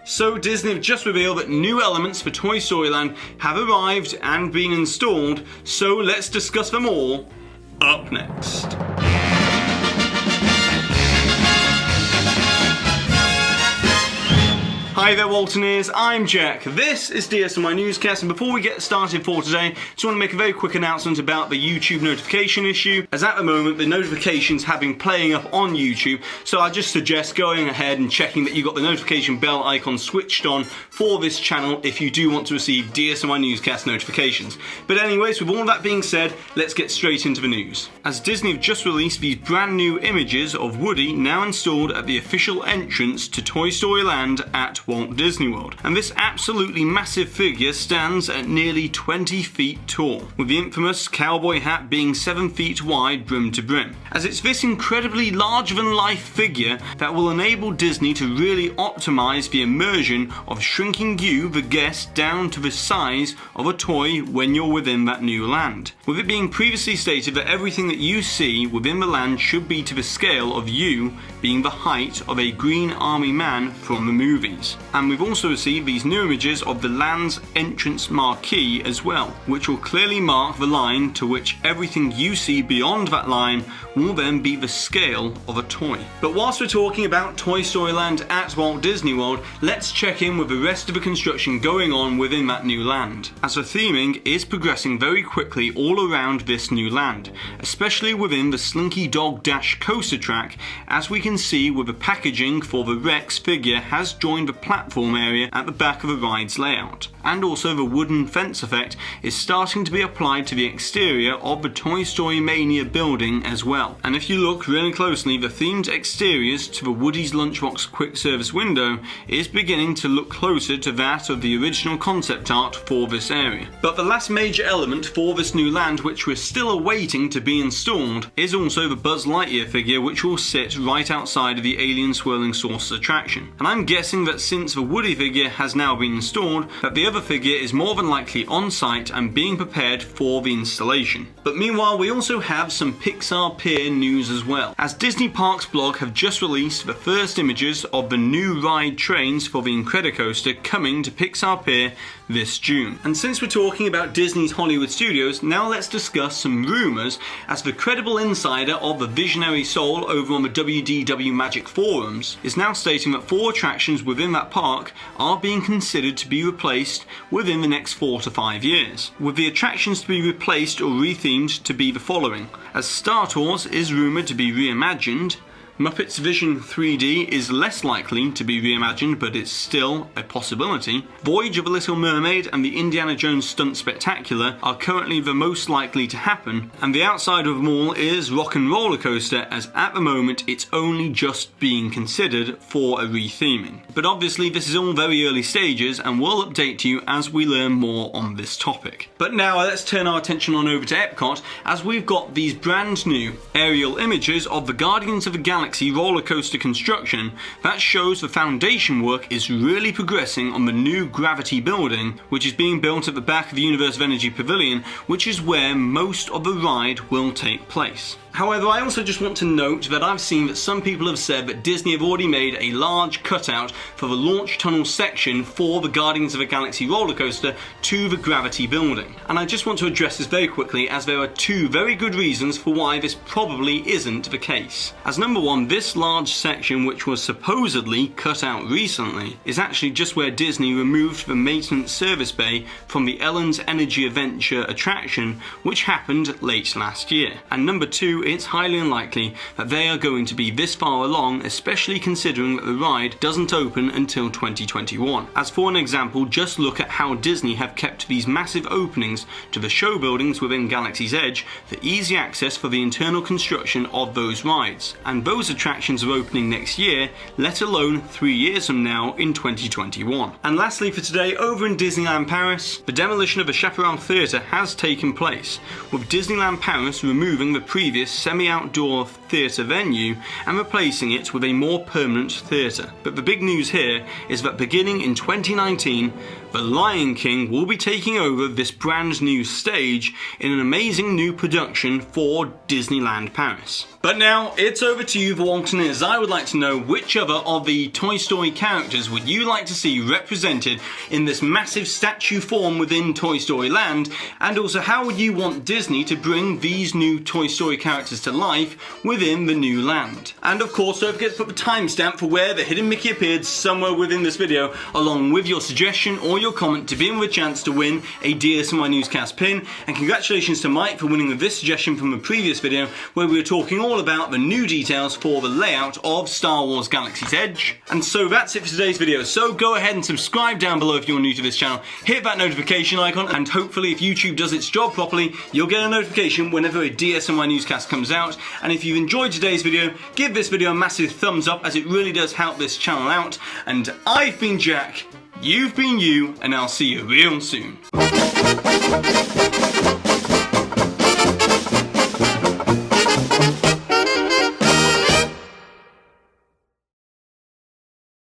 So Disney have just revealed that new elements for Toy Story Land have arrived and been installed, so let's discuss them all up next. Hi there Waltoneers, I'm Jack. This is DSNY Newscast, and before we get started for today, just want to make a very quick announcement about the YouTube notification issue, as at the moment the notifications have been playing up on YouTube, so I just suggest going ahead and checking that you've got the notification bell icon switched on for this channel if you do want to receive DSNY Newscast notifications. But anyways, with all that being said, let's get straight into the news. As Disney have just released these brand new images of Woody now installed at the official entrance to Toy Story Land at Walt Disney World, and this absolutely massive figure stands at nearly 20 feet tall, with the infamous cowboy hat being 7 feet wide brim to brim. As it's this incredibly larger-than-life figure that will enable Disney to really optimize the immersion of shrinking you, the guest, down to the size of a toy when you're within that new land. With it being previously stated that everything that you see within the land should be to the scale of you being the height of a Green Army man from the movies. And we've also received these new images of the land's entrance marquee as well, which will clearly mark the line to which everything you see beyond that line will then be the scale of a toy. But whilst we're talking about Toy Story Land at Walt Disney World, let's check in with the rest of the construction going on within that new land, as the theming is progressing very quickly all around this new land, especially within the Slinky Dog Dash coaster track, as we can see with the packaging for the Rex figure has joined the platform area at the back of the ride's layout. And also the wooden fence effect is starting to be applied to the exterior of the Toy Story Mania building as well. And if you look really closely, the themed exteriors to the Woody's Lunchbox quick service window is beginning to look closer to that of the original concept art for this area. But the last major element for this new land, which we're still awaiting to be installed, is also the Buzz Lightyear figure, which will sit right outside of the Alien Swirling Saucers attraction. And I'm guessing that since the Woody figure has now been installed, that the other figure is more than likely on site and being prepared for the installation. But meanwhile, we also have some Pixar Pier news as well, as Disney Parks blog have just released the first images of the new ride trains for the Incredicoaster coming to Pixar Pier this June. And since we're talking about Disney's Hollywood Studios, now let's discuss some rumours, as the credible insider of the visionary soul over on the WDW Magic forums is now stating that 4 attractions within that park are being considered to be replaced within the next 4 to 5 years, with the attractions to be replaced or rethemed to be the following: as Star Tours is rumoured to be reimagined, Muppets Vision 3D is less likely to be reimagined, but it's still a possibility. Voyage of the Little Mermaid and the Indiana Jones Stunt Spectacular are currently the most likely to happen, and the outside of them all is Rock and Roller Coaster, as at the moment it's only just being considered for a retheming. But obviously this is all very early stages, and we'll update you as we learn more on this topic. But now let's turn our attention on over to Epcot, as we've got these brand new aerial images of the Guardians of the Galaxy roller coaster construction that shows the foundation work is really progressing on the new Gravity building, which is being built at the back of the Universe of Energy Pavilion, which is where most of the ride will take place. However, I also just want to note that I've seen that some people have said that Disney have already made a large cutout for the launch tunnel section for the Guardians of the Galaxy roller coaster to the Gravity building. And I just want to address this very quickly, as there are 2 very good reasons for why this probably isn't the case. As number one, this large section, which was supposedly cut out recently, is actually just where Disney removed the maintenance service bay from the Ellen's Energy Adventure attraction, which happened late last year. And number 2, it's highly unlikely that they are going to be this far along, especially considering that the ride doesn't open until 2021. As for an example, just look at how Disney have kept these massive openings to the show buildings within Galaxy's Edge for easy access for the internal construction of those rides. And those attractions are opening next year, let alone 3 years from now in 2021. And lastly for today, over in Disneyland Paris, the demolition of the Chaparral Theatre has taken place, with Disneyland Paris removing the previous semi-outdoor theatre venue and replacing it with a more permanent theatre. But the big news here is that beginning in 2019, The Lion King will be taking over this brand new stage in an amazing new production for Disneyland Paris. But now, it's over to you, the Waltoniers. I would like to know which other of the Toy Story characters would you like to see represented in this massive statue form within Toy Story Land, and also how would you want Disney to bring these new Toy Story characters to life within the new land? And of course, don't forget to put the timestamp for where the hidden Mickey appeared somewhere within this video, along with your suggestion or your comment to be in with a chance to win a DSNY Newscast pin. And congratulations to Mike for winning with this suggestion from a previous video where we were talking all about the new details for the layout of Star Wars Galaxy's Edge. And so that's it for today's video. So go ahead and subscribe down below if you're new to this channel, hit that notification icon, and hopefully if YouTube does its job properly, you'll get a notification whenever a DSNY Newscast comes out. And if you've enjoyed today's video, give this video a massive thumbs up, as it really does help this channel out. And I've been Jack, you've been you, and I'll see you real soon.